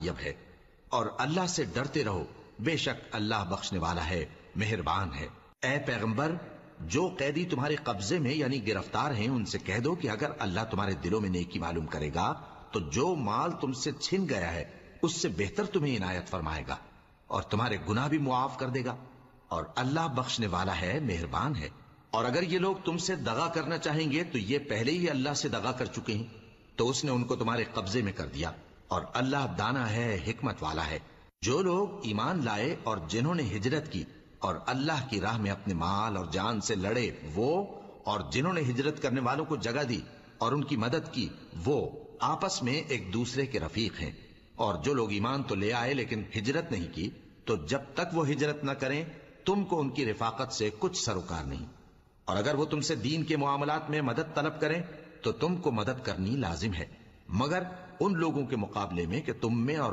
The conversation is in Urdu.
یب ہے، اور اللہ سے ڈرتے رہو، بے شک اللہ بخشنے والا ہے، مہربان ہے۔ اے پیغمبر، جو قیدی تمہارے قبضے میں یعنی گرفتار ہیں ان سے کہہ دو کہ اگر اللہ تمہارے دلوں میں نیکی معلوم کرے گا تو جو مال تم سے چھن گیا ہے اس سے بہتر تمہیں عنایت فرمائے گا اور تمہارے گناہ بھی معاف کر دے گا، اور اللہ بخشنے والا ہے، مہربان ہے۔ اور اگر یہ لوگ تم سے دغا کرنا چاہیں گے تو یہ پہلے ہی اللہ سے دغا کر چکے ہیں، تو اس نے ان کو تمہارے قبضے میں کر دیا، اور اللہ دانا ہے، حکمت والا ہے۔ جو لوگ ایمان لائے اور جنہوں نے ہجرت کی اور اللہ کی راہ میں اپنے مال اور جان سے لڑے، وہ اور جنہوں نے ہجرت کرنے والوں کو جگہ دی اور ان کی مدد کی، وہ آپس میں ایک دوسرے کے رفیق ہیں۔ اور جو لوگ ایمان تو لے آئے لیکن ہجرت نہیں کی، تو جب تک وہ ہجرت نہ کریں تم کو ان کی رفاقت سے کچھ سروکار نہیں، اور اگر وہ تم سے دین کے معاملات میں مدد طلب کریں تو تم کو مدد کرنی لازم ہے، مگر ان لوگوں کے مقابلے میں کہ تم میں اور